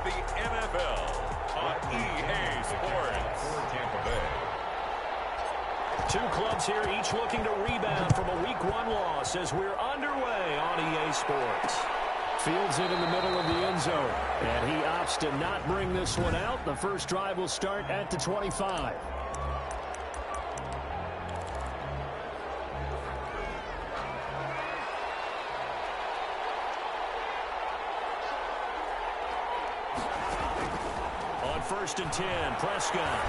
of the NFL on EA Sports. Tampa Bay. Two clubs here, each looking to rebound from a Week 1 loss as we're underway on EA Sports. Fields it in the middle of the end zone, and he opts to not bring this one out. The first drive will start at the 25. On 1st and 10, Prescott.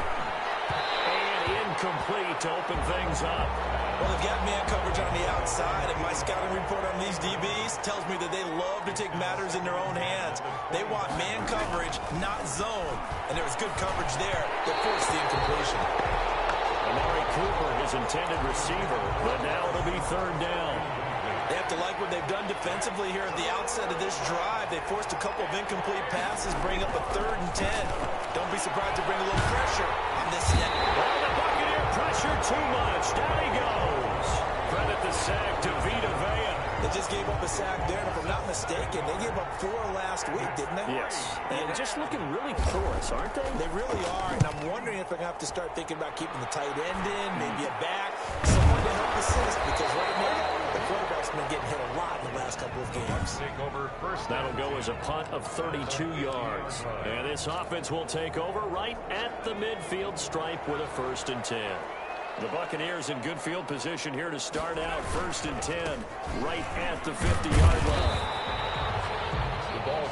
And incomplete to open things up. Well, they've got man coverage on the outside, and my scouting report on these DBs tells me that they love to take matters in their own hands. They want man coverage, not zone. And there was good coverage there that forced the incompletion. Amari Cooper, his intended receiver, but now it'll be 3rd down. They have to like what they've done defensively here at the outset of this drive. They forced a couple of incomplete passes, bring up a 3rd and 10. Don't be surprised to bring a little pressure on this end. Oh, the Buccaneer pressure too much. Down he goes. Credit the sack to Vita Vea. They just gave up a sack there, and if I'm not mistaken, they gave up 4 last week, didn't they? Yes. And just looking really porous, aren't they? They really are, and I'm wondering if they're going to have to start thinking about keeping the tight end in, maybe a back, someone to help assist, because right now, the quarterback's been getting hit a lot in the last couple of games. That'll go as a punt of 32 yards. And this offense will take over right at the midfield stripe with a 1st and 10. The Buccaneers in good field position here to start out 1st and 10 right at the 50-yard line.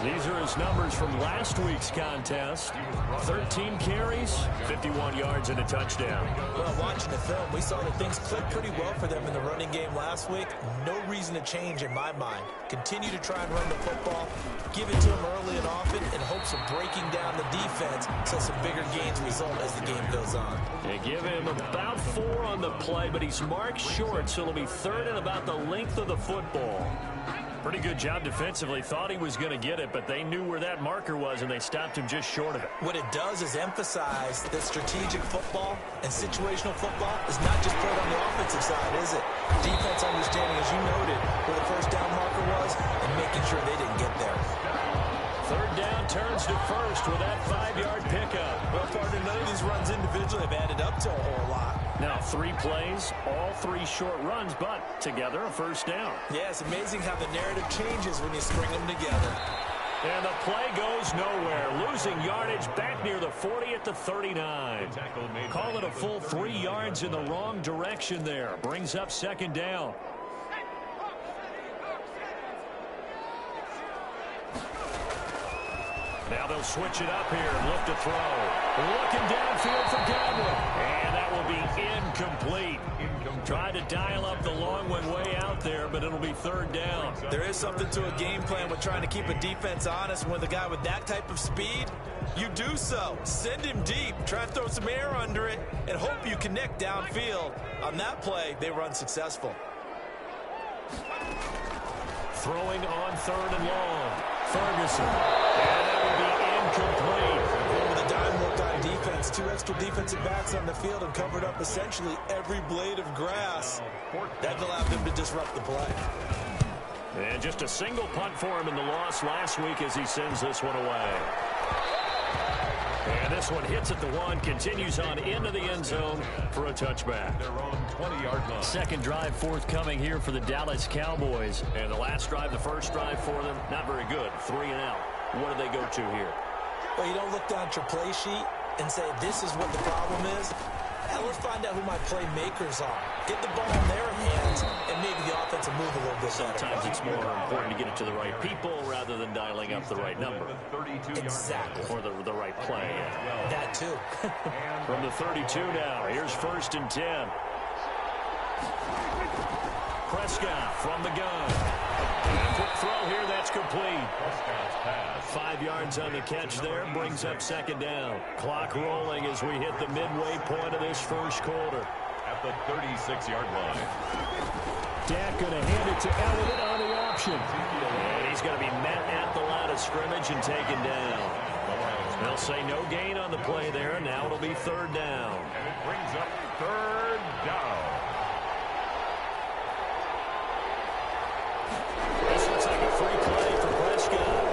These are his numbers from last week's contest. 13 carries, 51 yards, and a touchdown. Well, watching the film, we saw that things clicked pretty well for them in the running game last week. No reason to change in my mind. Continue to try and run the football, give it to them early and often in hopes of breaking down the defense so some bigger gains result as the game goes on. They give him about 4 on the play, but he's marked short, so it'll be 3rd and about the length of the football. Pretty good job defensively. Thought he was going to get it, but they knew where that marker was, and they stopped him just short of it. What it does is emphasize that strategic football and situational football is not just played on the offensive side, is it? Defense understanding, as you noted, where the first down marker was and making sure they didn't get there. 3rd down turns to 1st with that 5-yard pickup. Well, partner, none of these runs individually have added up to a whole lot. Now 3 plays, all 3 short runs, but together a 1st down. Yeah, it's amazing how the narrative changes when you string them together. And the play goes nowhere. Losing yardage back near the 40 at the 39. Call it a full 3 yards in the wrong direction there. Brings up 2nd down. Now they'll switch it up here and look to throw. Looking downfield for Godwin. And that will be incomplete. Tried to dial up the long one way out there, but it'll be 3rd down. There is something to a game plan with trying to keep a defense honest. When the guy with that type of speed, you do so. Send him deep. Try and throw some air under it and hope you connect downfield. On that play, they were unsuccessful. Throwing on 3rd and long. Ferguson. And that will be incomplete. With a dime look on defense, 2 extra defensive backs on the field and covered up essentially every blade of grass. That allowed them to disrupt the play. And just a single punt for him in the loss last week as he sends this one away. And this one hits at the 1, continues on into the end zone for a touchback. Their own 20-yard line. 2nd drive forthcoming here for the Dallas Cowboys. And the last drive, the first drive for them, not very good. 3 and out. What do they go to here? Well, you don't look down at your play sheet and say, this is what the problem is. Now let's find out who my playmakers are. Get the ball in their hands, and maybe the offense will move a little bit better. Sometimes it's more important to get it to the right people rather than dialing up the right number. Exactly. Or the right play. That too. From the 32 now, here's 1st and 10. Prescott from the gun. And a quick throw here, that's complete. 5 yards on the catch there, brings up 2nd down. Clock rolling as we hit the midway point of this first quarter. At the 36-yard line. Dak going to hand it to Elliott on the option. And he's going to be met at the line of scrimmage and taken down. They'll say no gain on the play there, and now it'll be 3rd down. And it brings up 3rd down. This looks like a free play for Prescott.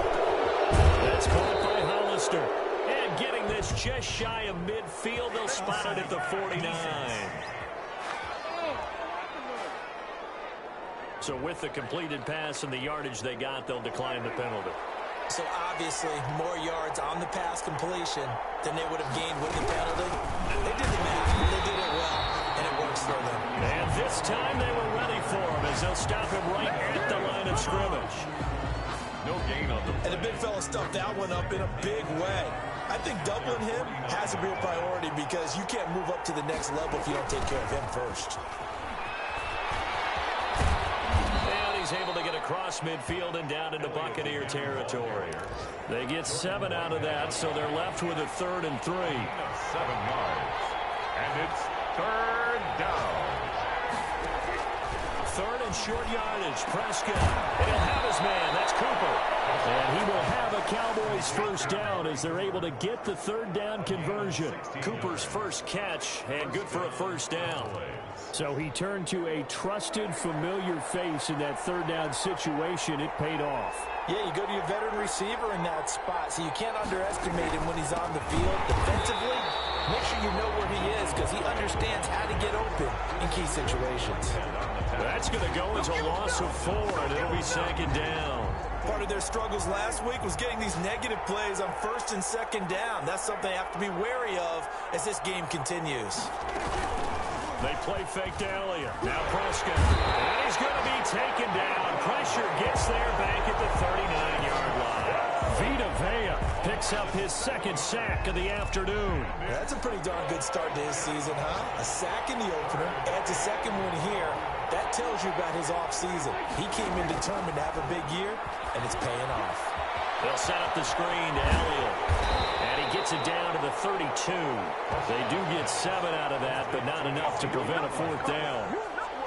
That's caught by Hollywood. Foster. And getting this just shy of midfield, they'll spot it at the 49. So with the completed pass and the yardage they got, they'll decline the penalty. So obviously, more yards on the pass completion than they would have gained with the penalty. They did the math. They did it well, and it works for them. And this time they were ready for him as they'll stop him right at the line of scrimmage. No gain on the play. And the big fella stuffed that one up in a big way. I think doubling him has a real priority because you can't move up to the next level if you don't take care of him first. He's able to get across midfield and down into Buccaneer territory. They get 7 out of that, so they're left with a 3rd and 3. 7 yards. And it's 3rd down. 3rd and short yardage. Prescott. And he'll have his man. That's Cooper. And he will have a Cowboys first down as they're able to get the 3rd down conversion. Cooper's first catch and good for a first down. So he turned to a trusted, familiar face in that 3rd down situation. It paid off. Yeah, you go to your veteran receiver in that spot, so you can't underestimate him when he's on the field defensively. Make sure you know where he is because he understands how to get open in key situations. That's going to go as a loss of 4, and it'll be 2nd down. Part of their struggles last week was getting these negative plays on 1st and 2nd down. That's something they have to be wary of as this game continues. They play fake to Elliott. Now Prescott. And he's going to be taken down. Pressure gets there back at the 39-yard line. Vita Vea picks up his 2nd sack of the afternoon. That's a pretty darn good start to his season, huh? A sack in the opener, adds a 2nd one here. That tells you about his offseason. He came in determined to have a big year, and it's paying off. They'll set up the screen to Elliott. And he gets it down to the 32. They do get 7 out of that, but not enough to prevent a 4th down.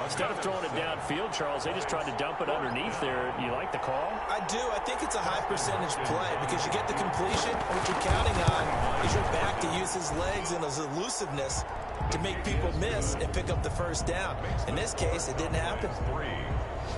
Instead of throwing it downfield, Charles, they just tried to dump it underneath there. You like the call? I do. I think it's a high percentage play because you get the completion. What you're counting on is your back to use his legs and his elusiveness to make people miss and pick up the first down. In this case, it didn't happen.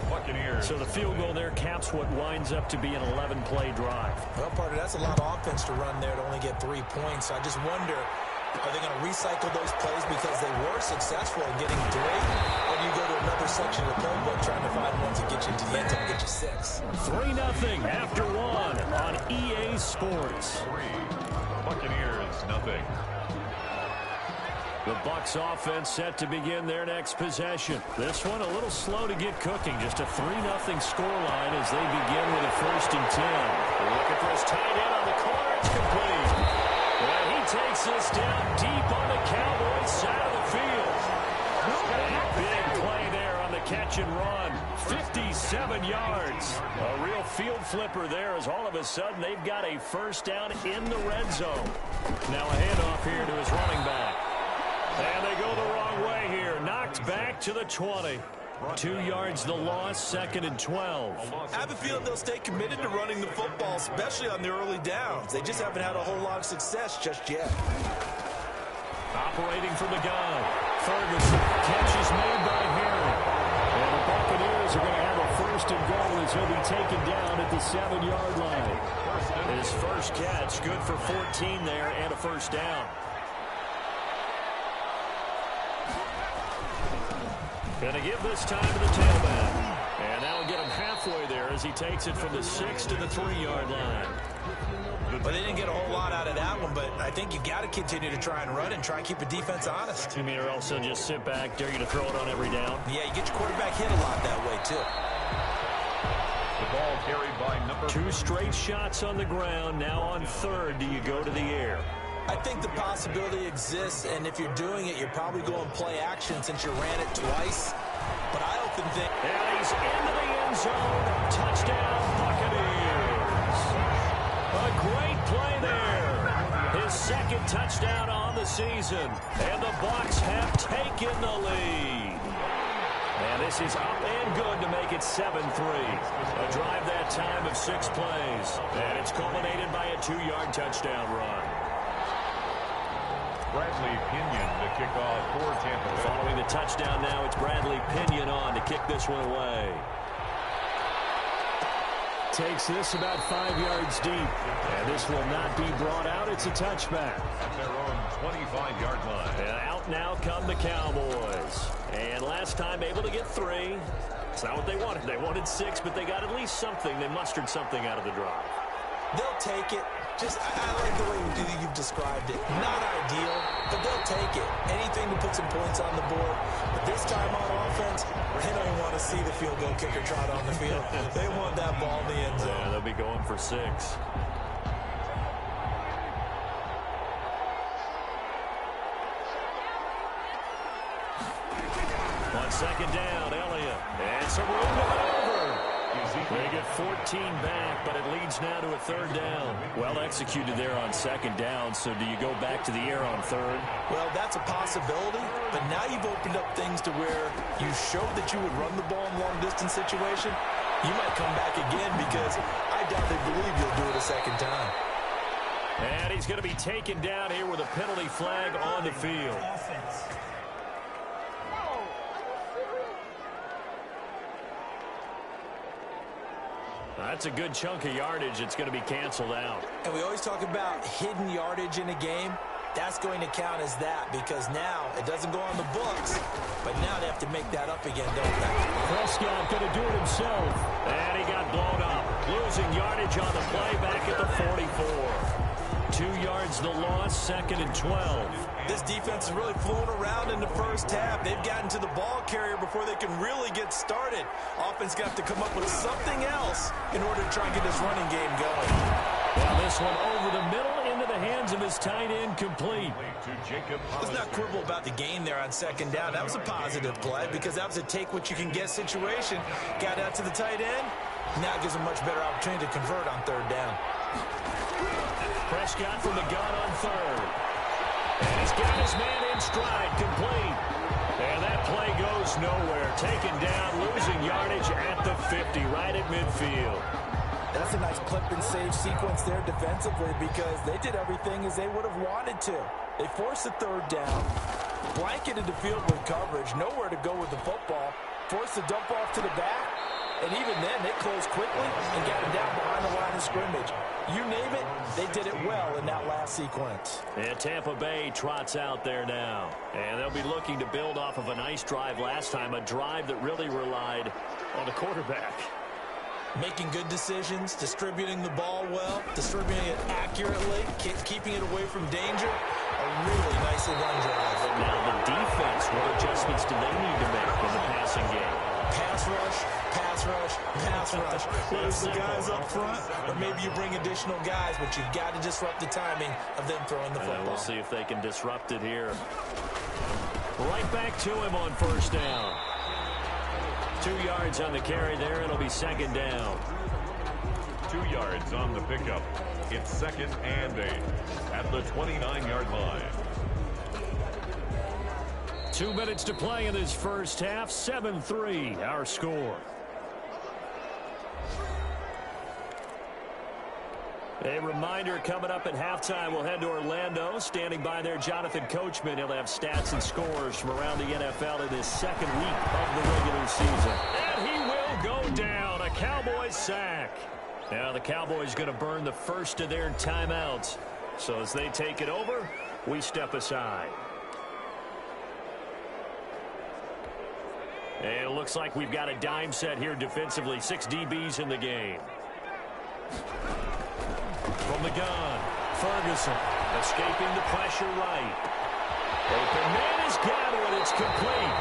Buccaneers. So the field goal there caps what winds up to be an 11-play drive. Well, partner, that's a lot of offense to run there to only get 3 points. So I just wonder, are they going to recycle those plays because they were successful in getting 3? Or do you go to another section of the playbook trying to find ones that get you into the end zone and get you 6? 3-0 after 1 on EA Sports. 3. Buccaneers, nothing. The Bucs offense set to begin their next possession. This one a little slow to get cooking. Just a 3-0 scoreline as they begin with a 1st and 10. They're looking for his tight end on the corner. It's complete. And he takes this down deep on the Cowboys side of the field. A big play there on the catch and run. 57 yards. A real field flipper there as all of a sudden they've got a first down in the red zone. Now a handoff here to his running back. And they go the wrong way here. Knocked back to the 20. 2 yards the loss, 2nd and 12. I have a feeling they'll stay committed to running the football, especially on the early downs. They just haven't had a whole lot of success just yet. Operating from the gun. Ferguson. Catch is made by Herring. And the Buccaneers are going to have a 1st and goal as he'll be taken down at the 7-yard line. His first catch, good for 14 there and a first down. Going to give this time to the tailback. And that will get him halfway there as he takes it from the 6 to the 3-yard line. But they didn't get a whole lot out of that one, but I think you've got to continue to try and run and try and keep the defense honest. You mean or else they'll just sit back, dare you to throw it on every down? Yeah, you get your quarterback hit a lot that way, too. The ball carried by number 2 straight shots on the ground. Now on 3rd, do you go to the air? I think the possibility exists, and if you're doing it, you're probably going play action since you ran it twice. But I often think... And he's into the end zone. Touchdown, Buccaneers. A great play there. His 2nd touchdown on the season. And the Bucs have taken the lead. And this is up and good to make it 7-3. A drive that time of 6 plays. And it's culminated by a 2-yard touchdown run. Bradley Pinion to kick off for Tampa Bay. Following the touchdown now, it's Bradley Pinion on to kick this one away. Takes this about 5 yards deep. And this will not be brought out. It's a touchback. At their own 25-yard line. And out now come the Cowboys. And last time able to get 3. It's not what they wanted. They wanted 6, but they got at least something. They mustered something out of the drive. They'll take it. I like the way you've described it. Not ideal, but they'll take it. Anything to put some points on the board. But this time on offense, they don't even want to see the field goal kicker trot on the field. They want that ball in the end zone. Yeah, they'll be going for 6. On second down, Elliott. And some room to maneuver. They get 14 back, but it leads now to a 3rd down. Well executed there on 2nd down, so do you go back to the air on 3rd? Well, that's a possibility, but now you've opened up things to where you showed that you would run the ball in long-distance situation. You might come back again because I doubt they believe you'll do it a 2nd time. And he's going to be taken down here with a penalty flag on the field. That's a good chunk of yardage. It's going to be canceled out. And we always talk about hidden yardage in a game. That's going to count as that because now it doesn't go on the books, but now they have to make that up again, don't they? Prescott going to do it himself. And he got blown up. Losing yardage on the play back at the 44. 2 yards the loss, 2nd and 12. This defense is really fooling around in the first half. They've gotten to the ball carrier before they can really get started. Offense got to come up with something else in order to try and get this running game going. Well, this one over the middle into the hands of his tight end, complete. Let's not quibble about the gain there on 2nd down. That was a positive play because that was a take-what-you-can-get situation. Got out to the tight end. Now gives a much better opportunity to convert on 3rd down. Prescott from the gun on 3rd. And he's got his man in stride, complete. And that play goes nowhere. Taken down, losing yardage at the 50, right at midfield. That's a nice clip and save sequence there defensively because they did everything as they would have wanted to. They forced the 3rd down, blanketed the field with coverage, nowhere to go with the football, forced the dump off to the back, and even then they closed quickly and got him down behind the line of scrimmage. You name it, they did it well in that last sequence. And Tampa Bay trots out there now. And they'll be looking to build off of a nice drive last time, a drive that really relied on the quarterback. Making good decisions, distributing the ball well, distributing it accurately, keeping it away from danger. A really nicely run drive. Now the defense, what adjustments do they need to make in the passing game? Pass rush, pass rush, pass rush. Whether it's the guys up front or maybe you bring additional guys, but you've got to disrupt the timing of them throwing the football. We'll see if they can disrupt it here. Right back to him on 1st down. 2 yards on the carry there. It'll be 2nd down. 2 yards on the pickup. It's 2nd and 8 at the 29-yard line. 2 minutes to play in this first half. 7-3 our score. A reminder coming up at halftime, we'll head to Orlando. Standing by there, Jonathan Coachman. He'll have stats and scores from around the NFL in this 2nd week of the regular season. And he will go down. A Cowboys sack. Now the Cowboys going to burn the first of their timeouts. So as they take it over, we step aside. And it looks like we've got a dime set here defensively. 6 DBs in the game. From the gun, Ferguson escaping the pressure right. Open man has got it. It's complete.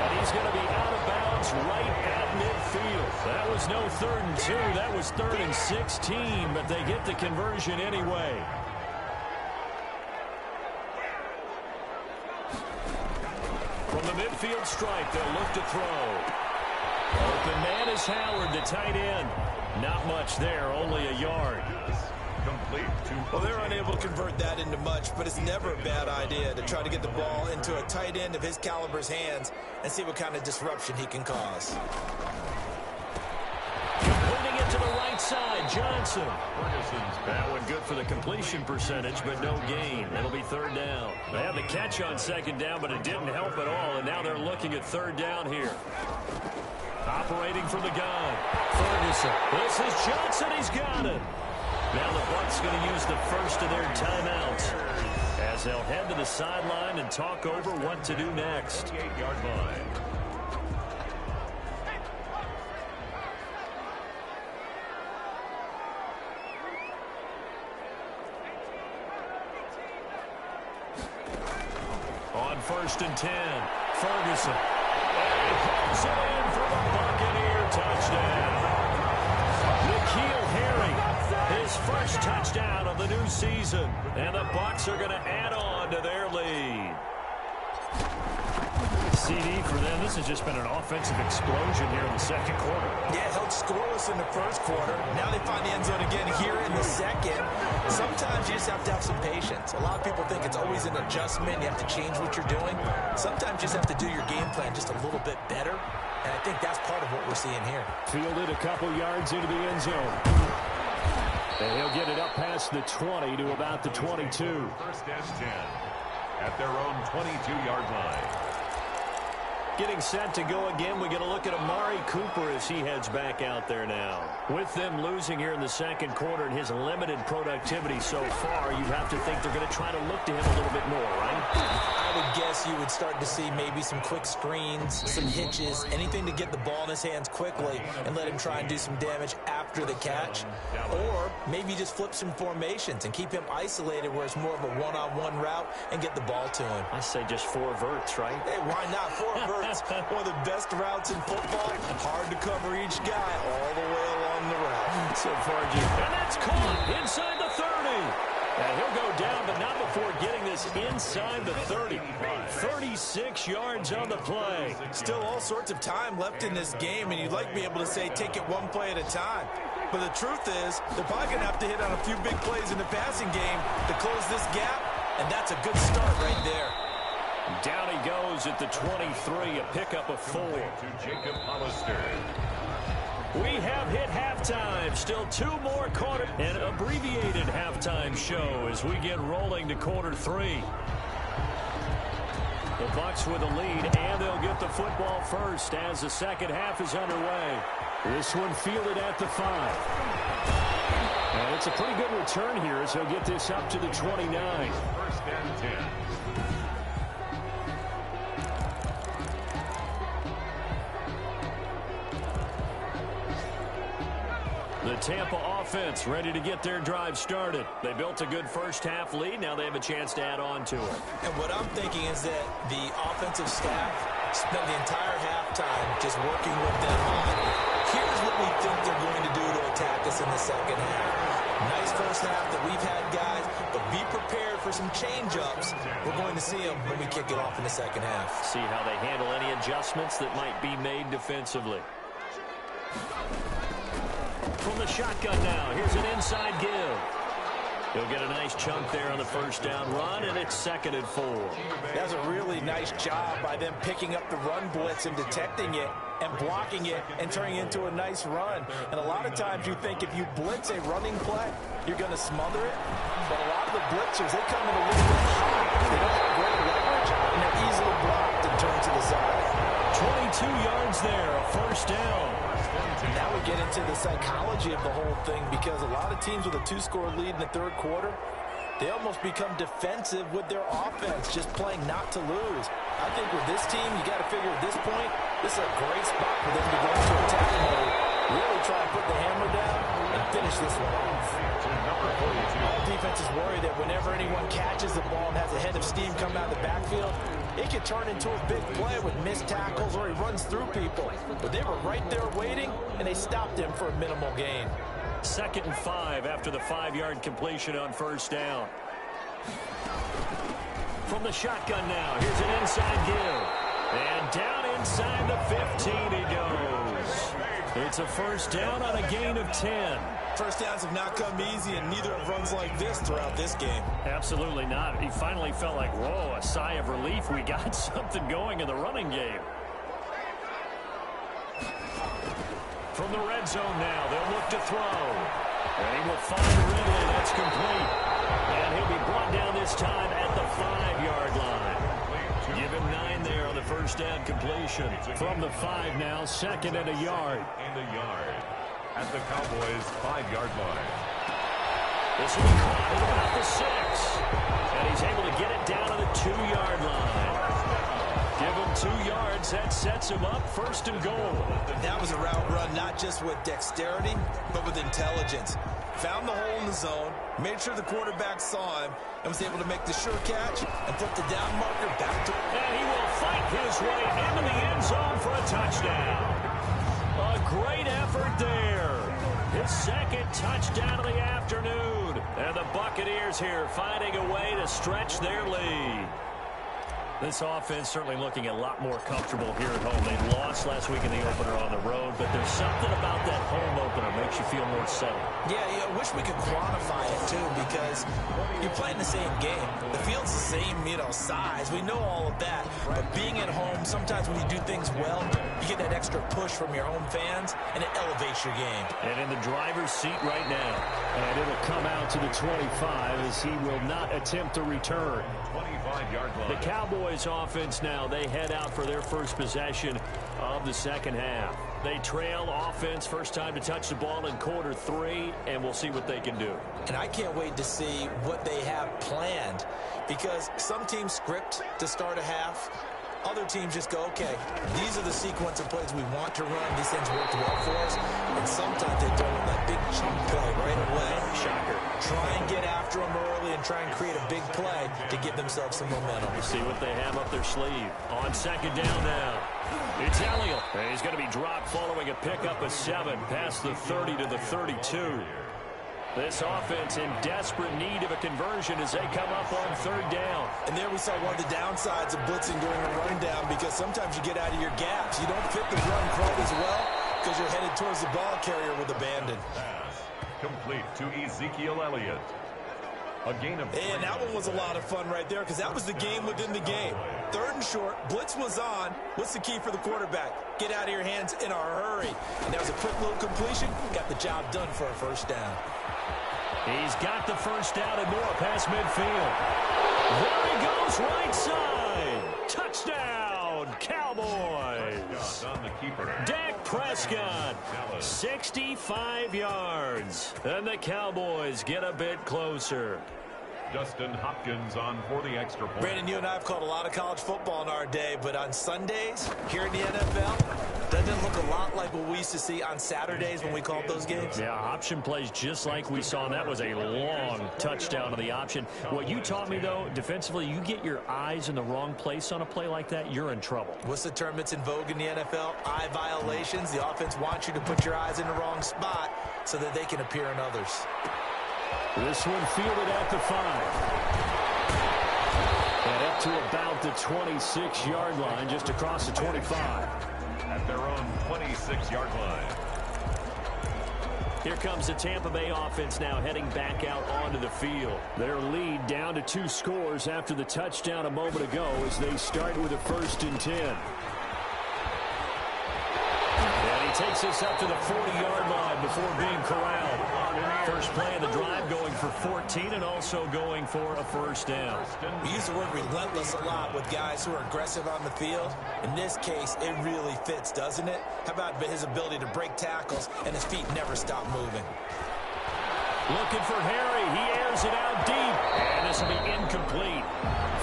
And he's going to be out of bounds right at midfield. That was no 3rd and 2. That was 3rd and 16, but they get the conversion anyway. From the midfield stripe, they'll look to throw. Open man is Howard, the tight end. Not much there, only a yard. Complete. Well, they're unable to convert that into much, but it's never a bad idea to try to get the ball into a tight end of his caliber's hands and see what kind of disruption he can cause. Moving it to the right side, Johnson. That one good for the completion percentage, but no gain. It'll be 3rd down. They had the catch on 2nd down, but it didn't help at all, and now they're looking at 3rd down here. Operating from the gun. Ferguson. This is Johnson. He's got it. Now the Bucs going to use the first of their timeouts as they'll head to the sideline and talk over what to do next. 8-yard line. On 1st and 10, Ferguson. And he pulls it in for the Buccaneer touchdown. N'Keal Harry, his first touchdown of the new season. And the Bucs are going to add on to their lead. CD for them, this has just been an offensive explosion here in the second quarter. Yeah, held scoreless in the first quarter. Now they find the end zone again here in the second. Sometimes you just have to have some patience. A lot of people think it's always an adjustment. You have to change what you're doing. Sometimes you just have to do your game plan just a little bit better. And I think that's part of what we're seeing here. Fielded a couple yards into the end zone. And he'll get it up past the 20 to about the 22. 1st and 10 at their own 22-yard line. Getting set to go again, we get a look at Amari Cooper as he heads back out there now. With them losing here in the second quarter and his limited productivity so far, you have to think they're going to try to look to him a little bit more, right? I would guess you would start to see maybe some quick screens, some hitches, anything to get the ball in his hands quickly and let him try and do some damage after the catch. Or maybe just flip some formations and keep him isolated where it's more of a one-on-one route and get the ball to him. I say just 4 verts, right? Hey, why not? 4 verts. One of the best routes in football. Hard to cover each guy all the way along the route. So far, Jim. And that's caught inside the 30. And he'll go down, but not before getting this inside the 30. 36 yards on the play. Still all sorts of time left in this game, and you'd like to be able to say take it one play at a time. But the truth is, they're probably going to have to hit on a few big plays in the passing game to close this gap, and that's a good start right there. Down he goes at the 23, a pickup of 4. To Jacob Hollister. We have hit halftime. Still 2 more quarters. An abbreviated halftime show as we get rolling to quarter 3. The Bucs with a lead, and they'll get the football first as the second half is underway. This one fielded at the 5. And it's a pretty good return here as he'll get this up to the 29. 1st and 10. The Tampa offense ready to get their drive started. They built a good first half lead. Now they have a chance to add on to it. And what I'm thinking is that the offensive staff spent the entire halftime just working with them on, here's what we think they're going to do to attack us in the second half. Nice first half that we've had, guys, but be prepared for some change-ups. We're going to see them when we kick it off in the second half. See how they handle any adjustments that might be made defensively. From the shotgun now, here's an inside give. He'll get a nice chunk there on the first down run, and it's 2nd and 4. That's a really nice job by them picking up the run blitz and detecting it and blocking it and turning it into a nice run. And a lot of times you think if you blitz a running play, you're going to smother it. But a lot of the blitzers, they come in a little bit hot. They don't have great leverage, and they're easily blocked and turned to the side. 22 yards there, a first down. Now we get into the psychology of the whole thing because a lot of teams with a 2-score lead in the third quarter, they almost become defensive with their offense, just playing not to lose. I think with this team, you got to figure at this point, this is a great spot for them to go into attack mode, really try and put the hammer down and finish this one off. All defenses worry that whenever anyone catches the ball and has a head of steam come out of the backfield, it could turn into a big play with missed tackles or he runs through people. But they were right there waiting, and they stopped him for a minimal gain. 2nd and 5 after the 5-yard completion on first down. From the shotgun now, here's an inside give. And down inside the 15 he goes. It's a first down on a gain of 10. First downs have not come easy, and neither have runs like this throughout this game. Absolutely not. He finally felt like, whoa, a sigh of relief. We got something going in the running game. From the red zone now, they'll look to throw. And he will find Ridley. That's complete. And he'll be brought down this time at the 5-yard line. Give him 9 there on the first down completion. completion. From the 5 now, 2nd and a yard. And a yard at the Cowboys' 5-yard line. This will be caught at about the 6. And he's able to get it down to the 2-yard line. Give him 2 yards. That sets him up 1st and goal. That was a route run not just with dexterity, but with intelligence. Found the hole in the zone, made sure the quarterback saw him, and was able to make the sure catch and put the down marker back to... And he will fight his way into the end zone for a touchdown. A great effort there. His 2nd touchdown of the afternoon. And the Buccaneers here finding a way to stretch their lead. This offense certainly looking a lot more comfortable here at home. They lost last week in the opener on the road, but there's something about that home opener that makes you feel more settled. Yeah, I wish we could quantify it, too, because you're playing the same game. The field's the same, size. We know all of that. But being at home, sometimes when you do things well, you get that extra push from your home fans, and it elevates your game. And in the driver's seat right now. And it'll come out to the 25 as he will not attempt to return. 25-yard line. The Cowboys offense now, they head out for their first possession of the 2nd half. They trail offense, first time to touch the ball in quarter 3, and we'll see what they can do. And I can't wait to see what they have planned, because some teams script to start a half. Other teams just go, okay, these are the sequence of plays we want to run. These things worked well for us. And sometimes they throw in that big chunk play right away. Shocker. Try and get after them early and try and create a big play to give themselves some momentum. We'll see what they have up their sleeve. On 2nd down now. It's Elliott. He's going to be dropped following a pickup of 7 past the 30 to the 32. This offense in desperate need of a conversion as they come up on 3rd down. And there we saw one of the downsides of blitzing during a rundown, because sometimes you get out of your gaps. You don't fit the run quite as well because you're headed towards the ball carrier with abandon. Pass complete to Ezekiel Elliott. A gain of 3. And that one was a lot of fun right there, because that was the game within the game. 3rd and short, blitz was on. What's the key for the quarterback? Get out of your hands in a hurry. And that was a quick little completion. Got the job done for a 1st down. He's got the 1st down and more past midfield. There he goes, right side. Touchdown, Cowboys. On the keeper. Dak Prescott, 65 yards. And the Cowboys get a bit closer. Dustin Hopkins on for the extra point. Brandon, you and I have called a lot of college football in our day, but on Sundays here in the NFL, doesn't it look a lot like what we used to see on Saturdays when we called those games? Yeah, option plays just like we saw, and that was a long touchdown to the option. What you taught me, though, defensively, you get your eyes in the wrong place on a play like that, you're in trouble. What's the term that's in vogue in the NFL? Eye violations. The offense wants you to put your eyes in the wrong spot so that they can appear in others. This one fielded at the 5. And up to about the 26-yard line, just across the 25. At their own 26-yard line. Here comes the Tampa Bay offense now heading back out onto the field. Their lead down to 2 scores after the touchdown a moment ago as they start with a 1st and 10. And he takes us up to the 40-yard line before being corralled. First play of the drive going for 14 and also going for a 1st down. We use the word relentless a lot with guys who are aggressive on the field. In this case, it really fits, doesn't it? How about his ability to break tackles and his feet never stop moving? Looking for Harry. He airs it out deep. And this will be incomplete.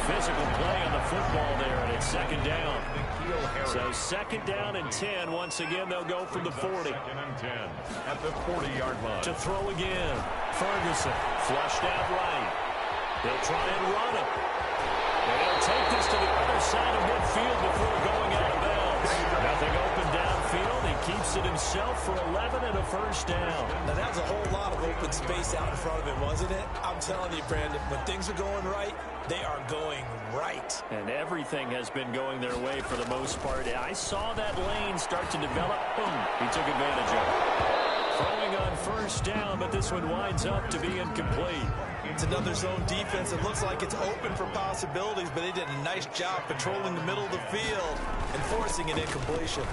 Physical play on the football there, and it's 2nd down. So 2nd down and 10. Once again, they'll go from the 40. 2nd and 10 at the 40-yard line. To throw again. Ferguson flushed out right. They'll try and run it. And he'll take this to the other side of midfield before going out of bounds. Nothing open downfield. He keeps it himself for 11 and a 1st down. Now, that was a whole lot of open space out in front of him, wasn't it? I'm telling you, Brandon, when things are going right, they are going right. And everything has been going their way for the most part. I saw that lane start to develop. Boom. He took advantage of it. Throwing on 1st down, but this one winds up to be incomplete. It's another zone defense. It looks like it's open for possibilities, but they did a nice job patrolling the middle of the field and forcing an incompletion.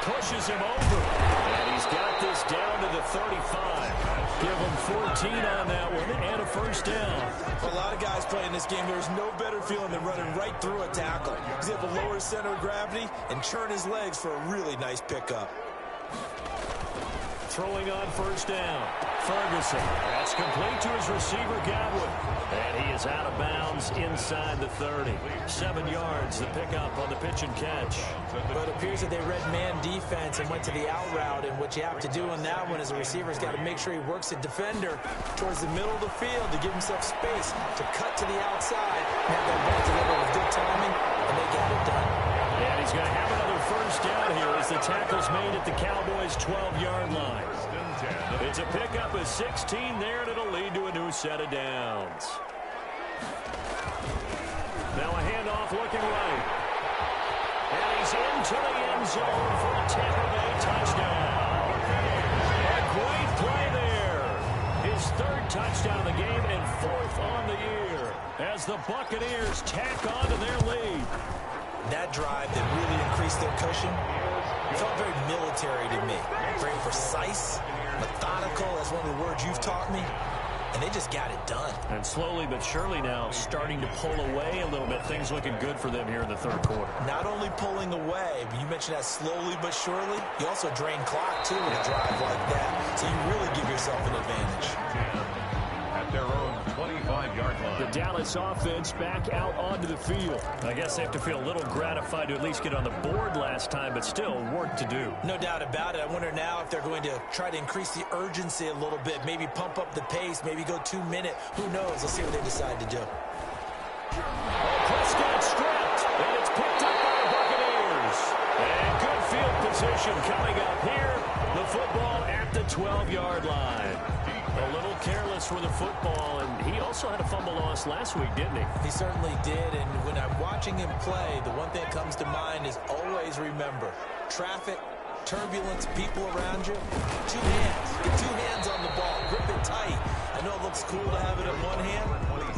Pushes him over. And he's got this down to the 35. Give them 14 on that one and a first down. For a lot of guys playing this game, there's no better feeling than running right through a tackle. He's able to lower his center of gravity and churn his legs for a really nice pickup. Throwing on first down. Ferguson. That's complete to his receiver, Godwin. And he is out of bounds inside the 30. 7 yards, the pickup on the pitch and catch. But it appears that they read man defense and went to the out route. And what you have to do on that one is the receiver's got to make sure he works the defender towards the middle of the field to give himself space to cut to the outside. Have that ball delivered with good timing, and they got it done. And he's going to have another first down here as the tackle's made at the Cowboys' 12-yard line. It's a pickup of 16 there, and it'll lead to a new set of downs. Now a handoff looking right. And he's into the end zone for a Tampa Bay touchdown. A great play there. His 3rd touchdown of the game and 4th on the year as the Buccaneers tack on to their lead. That drive that really increased their cushion felt very military to me. Very precise, methodical. That's one of the words you've taught me. And they just got it done. And slowly but surely now starting to pull away a little bit. Things looking good for them here in the 3rd quarter. Not only pulling away, but you mentioned that slowly but surely. You also drain clock, too, with a drive like that. So you really give yourself an advantage. At their own 25-yard line. The Dallas offense back out onto the field. I guess they have to feel a little gratified to at least get on the board last time, but still work to do. No doubt about it. I wonder now if they're going to try to increase the urgency a little bit, maybe pump up the pace, maybe go 2 minute. Who knows? Let's see what they decide to do. Prescott stripped, and it's picked up by the Buccaneers. And good field position coming up here. The football at the 12-yard line. A little careless with the football, and he also had a fumble loss last week, didn't he? He certainly did, and when I'm watching him play, the one thing that comes to mind is always remember, traffic, turbulence, people around you, 2 hands. Get 2 hands on the ball. Grip it tight. I know it looks cool to have it in one hand.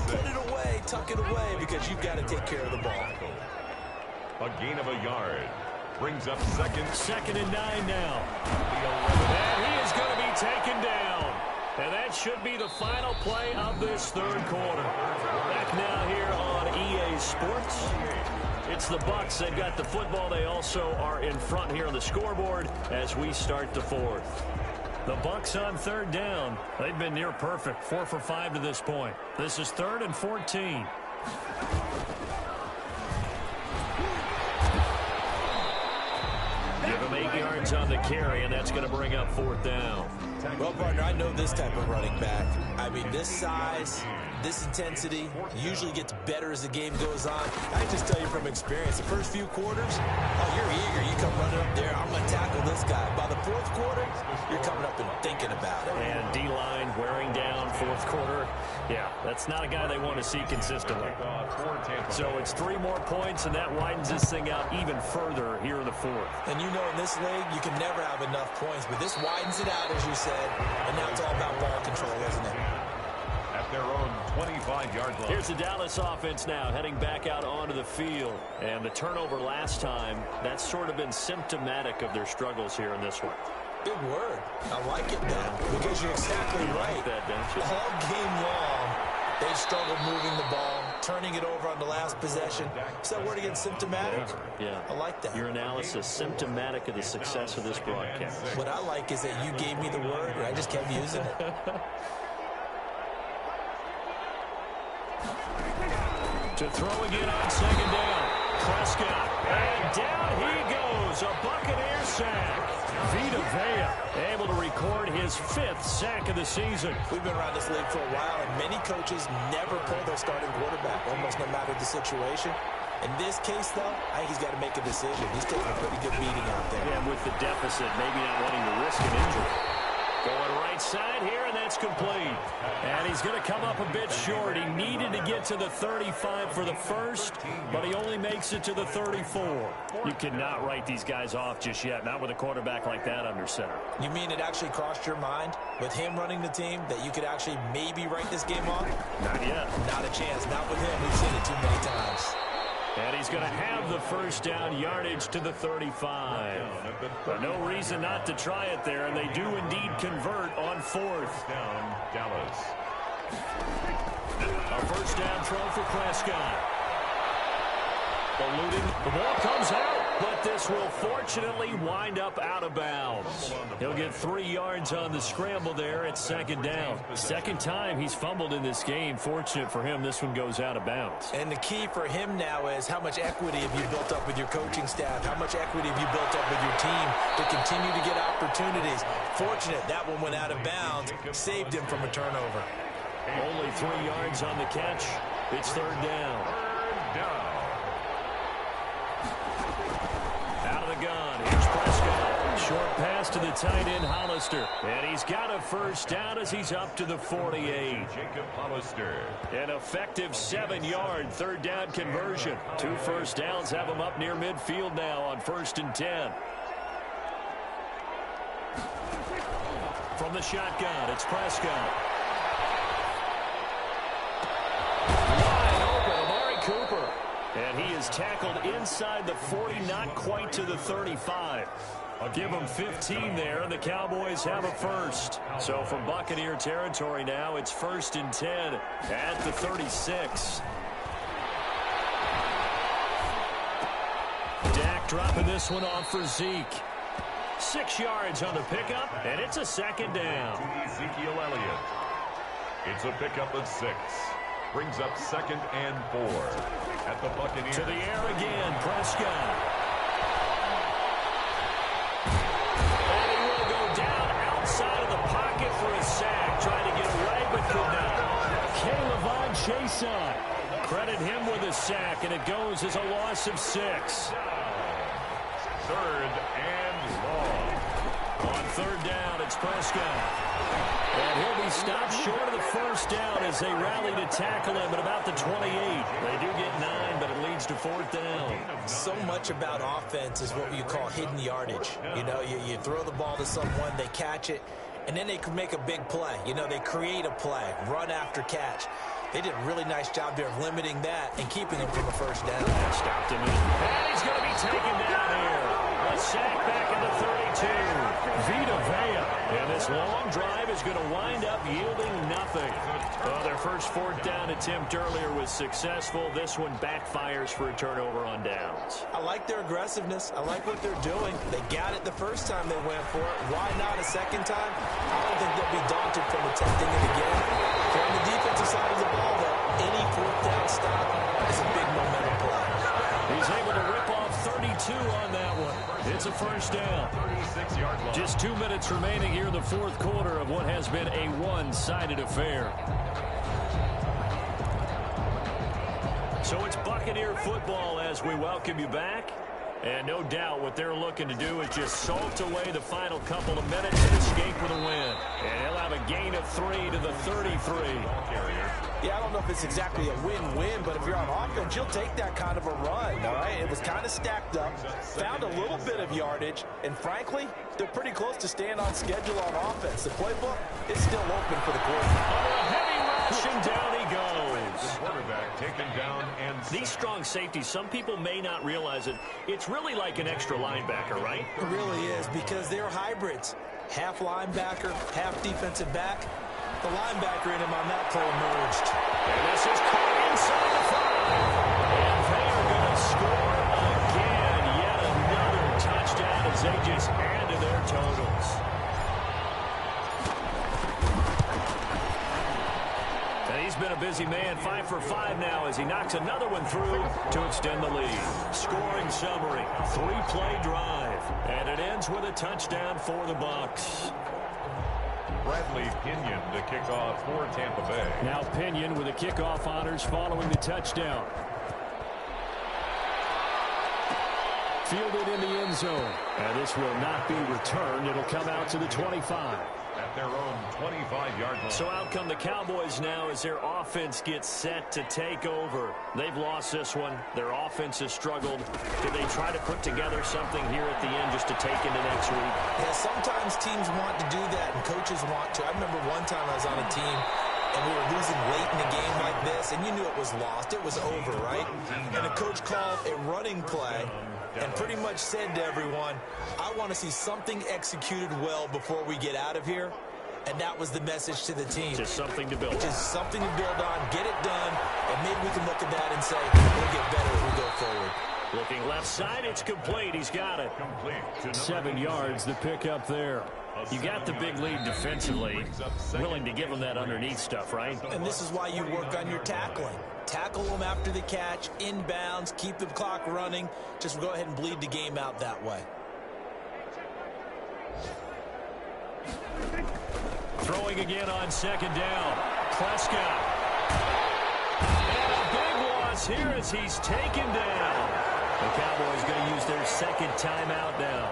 Put it away, tuck it away, because you've got to take care of the ball. A gain of a yard. Brings up second. 2nd and 9 now. And he is going to be taken down. And that should be the final play of this 3rd quarter. Back now here on EA Sports. It's the Bucs. They've got the football. They also are in front here on the scoreboard as we start the 4th. The Bucs on 3rd down. They've been near perfect. 4 for 5 to this point. This is 3rd and 14. Give him 8 yards on the carry, and that's going to bring up 4th down. Well, partner, I know this type of running back. I mean, this size, this intensity usually gets better as the game goes on. I can just tell you from experience, the first few quarters, oh, you're eager. You come running up there, I'm going to tackle this guy. By the 4th quarter, you're coming up and thinking about it. And D-line wearing down 4th quarter. Yeah, that's not a guy they want to see consistently. So it's 3 more points, and that widens this thing out even further here in the 4th. And you know in this league, you can never have enough points, but this widens it out, as you said, and now it's all about ball control, isn't it? At their own 25-yard line. Here's the Dallas offense now heading back out onto the field. And the turnover last time, that's sort of been symptomatic of their struggles here in this one. Big word. I like it, though, because you're exactly right. Like that, don't you? All game long, they've struggled moving the ball, turning it over on the last possession. Is that word again, symptomatic? Yeah. I like that. Your analysis, symptomatic of the success of this broadcast. What I like is that you gave me the word, and I just kept using it. To throw again on 2nd down. Prescott. And down he goes. A Buccaneer sack. Vita Vea able to record his 5th sack of the season. We've been around this league for a while, and many coaches never pull their starting quarterback, almost no matter the situation. In this case, though, I think he's got to make a decision. He's taking a pretty good beating out there. And with the deficit, maybe not wanting to risk an injury. Going right side here, and that's complete. And he's going to come up a bit short. He needed to get to the 35 for the first, but he only makes it to the 34. You cannot write these guys off just yet, not with a quarterback like that under center. You mean it actually crossed your mind, with him running the team, that you could actually maybe write this game off? Not yet. Not a chance. Not with him. We've seen it too many times. And he's going to have the first down, yardage to the 35. No reason not to try it there, and they do indeed convert on fourth. Down, Dallas. A first down throw for Prescott. Eluding. The ball comes out, but this will fortunately wind up out of bounds. He'll get 3 yards on the scramble there at second down. Second time he's fumbled in this game. Fortunate for him, this one goes out of bounds. And the key for him now is how much equity have you built up with your coaching staff? How much equity have you built up with your team to continue to get opportunities? Fortunate that one went out of bounds, saved him from a turnover. Only 3 yards on the catch. It's third down. Third down. Out of the gun, here's Prescott. Short pass to the tight end, Hollister. And he's got a first down as he's up to the 48. Jacob Hollister. An effective 7-yard third down conversion. 2 first downs have him up near midfield now on 1st and 10. From the shotgun, it's Prescott. Wide open, Amari Cooper. And he is tackled inside the 40, not quite to the 35. I'll give him 15 there, and the Cowboys have a first. So from Buccaneer territory now, it's 1st and 10 at the 36. Dak dropping this one off for Zeke. 6 yards on the pickup, and it's a second down. To Ezekiel Elliott. It's a pickup of 6. Brings up 2nd and 4 at the Buccaneers. To the air again, Prescott. And he will go down outside of the pocket for a sack. Trying to get away, but could not. K'Lavon Chaisson. Credit him with a sack, and it goes as a loss of 6. 3rd and long. On third down, it's Prescott. And he'll be stopped short of the first down as they rally to tackle him at about the 28. They do get 9, but it leads to 4th down. So much about offense is what you call hidden yardage. You know, you throw the ball to someone, they catch it, and then they can make a big play. You know, they create a play, run after catch. They did a really nice job there of limiting that and keeping him from a first down. Stopped him, and he's going to be taken down here. A sack back at the 32. Vita Vea. And this long drive is going to wind up yielding nothing. Well, their first 4th down attempt earlier was successful. This one backfires for a turnover on downs. I like their aggressiveness. I like what they're doing. They got it the first time they went for it. Why not a second time? I don't think they'll be daunted from attempting it again. On the defensive side of the ball, though, any 4th down stop is a big momentum play. He's able to rip off 32 on that one. It's a first down. 36-yard line. Just 2 minutes remaining here in the 4th quarter of what has been a one-sided affair. So it's Buccaneer football as we welcome you back. And no doubt what they're looking to do is just salt away the final couple of minutes and escape with a win. And he'll have a gain of 3 to the 33. Yeah, I don't know if it's exactly a win-win, but if you're on offense, you'll take that kind of a run, all right? It was kind of stacked up, found a little bit of yardage, and frankly, they're pretty close to staying on schedule on offense. The playbook is still open for the quarterback. Oh, a heavy rush, and down he goes. The quarterback taken down and These strong safeties, some people may not realize it. It's really like an extra linebacker, right? It really is, because they're hybrids. Half linebacker, half defensive back. The linebacker in him on that play emerged. And this is caught inside the 5. And they are going to score again. Yet another touchdown as they just add to their totals. And he's been a busy man, 5 for 5 now as he knocks another one through to extend the lead. Scoring summary, 3-play drive. And it ends with a touchdown for the Bucs. Bradley Pinion to kick off for Tampa Bay. Now Pinion with the kickoff honors following the touchdown. Fielded in the end zone. And this will not be returned. It'll come out to the 25. At their own 25-yard line. So out come the Cowboys now as their offense gets set to take over. They've lost this one. Their offense has struggled. Do they try to put together something here at the end just to take into next week? Yeah, sometimes teams want to do that and coaches want to. I remember one time I was on a team and we were losing late in the game like this, pass, and you knew it was lost. It was over, right? And the coach called a running play and pretty much said to everyone, I want to see something executed well before we get out of here. And that was the message to the team. Just something to build on. Just something to build on, get it done, and maybe we can look at that and say, we'll get better as we go forward. Looking left side, it's complete. He's got it. 7 yards, the pickup there. You got the big lead defensively. Willing to give them that underneath stuff, right? And this is why you work on your tackling. Tackle them after the catch, inbounds, keep the clock running. Just go ahead and bleed the game out that way. Throwing again on second down. Prescott. And a big loss here as he's taken down. The Cowboys going to use their second timeout now,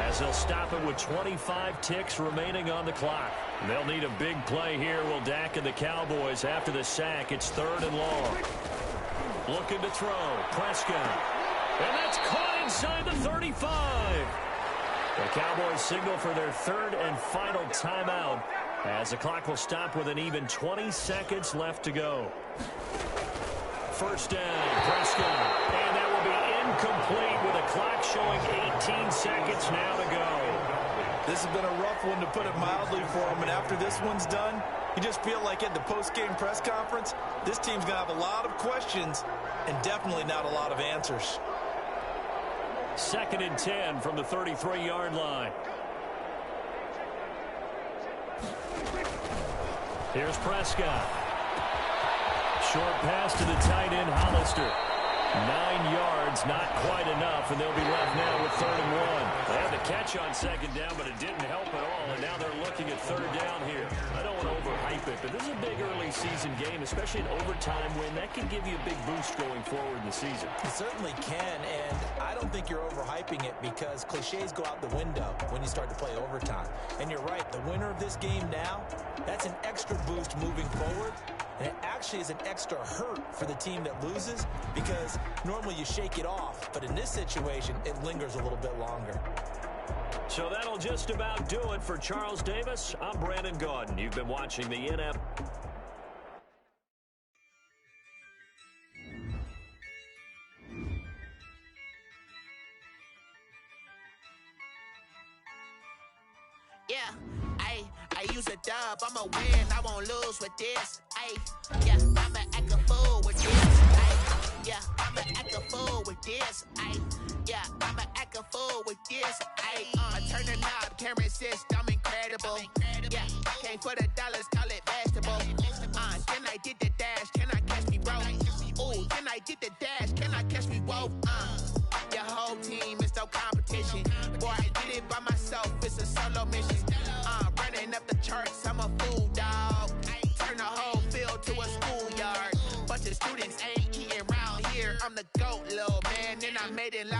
as they'll stop it with 25 ticks remaining on the clock. They'll need a big play here, will Dak and the Cowboys after the sack. It's 3rd and long. Looking to throw. Prescott. And that's caught inside the 35. The Cowboys signal for their 3rd and final timeout, as the clock will stop with an even 20 seconds left to go. First down, Prescott. And that will be incomplete with a clock showing 18 seconds now to go. This has been a rough one, to put it mildly, for him. And after this one's done, you just feel like at the post-game press conference, this team's going to have a lot of questions and definitely not a lot of answers. 2nd and 10 from the 33-yard line. Here's Prescott. Short pass to the tight end, Hollister. 9 yards, not quite enough, and they'll be left now with 3rd and 1. They had the catch on second down, but it didn't help at all, and now they're looking at 3rd down here. I don't want to overhype it, but this is a big early season game, especially an overtime win. That can give you a big boost going forward in the season. It certainly can, and I don't think you're overhyping it, because cliches go out the window when you start to play overtime. And you're right, the winner of this game now, that's an extra boost moving forward. And it actually is an extra hurt for the team that loses, because normally you shake it off. But in this situation, it lingers a little bit longer. So that'll just about do it for Charles Davis. I'm Brandon Gaudin. You've been watching the NFL. Yeah, I use a dub, I'ma win, I won't lose with this. Yeah, I'ma act a fool with this. Yeah, I'ma act a fool with this. Yeah, I'ma act a fool with this. I turn the knob, can't resist, I'm incredible. Yeah, came for the dollars, call it vegetable. Then I did the dash, can I catch me, bro? Ooh, then I did the dash, can I catch me, whoa? Your whole team is no competition. Boy, I did it by myself, it's a solo mission. Running up the charts, I'm a fool, dog. Turn the whole field to a schoolyard. Bunch of students ain't eating round here. I'm the GOAT, little man, and I made it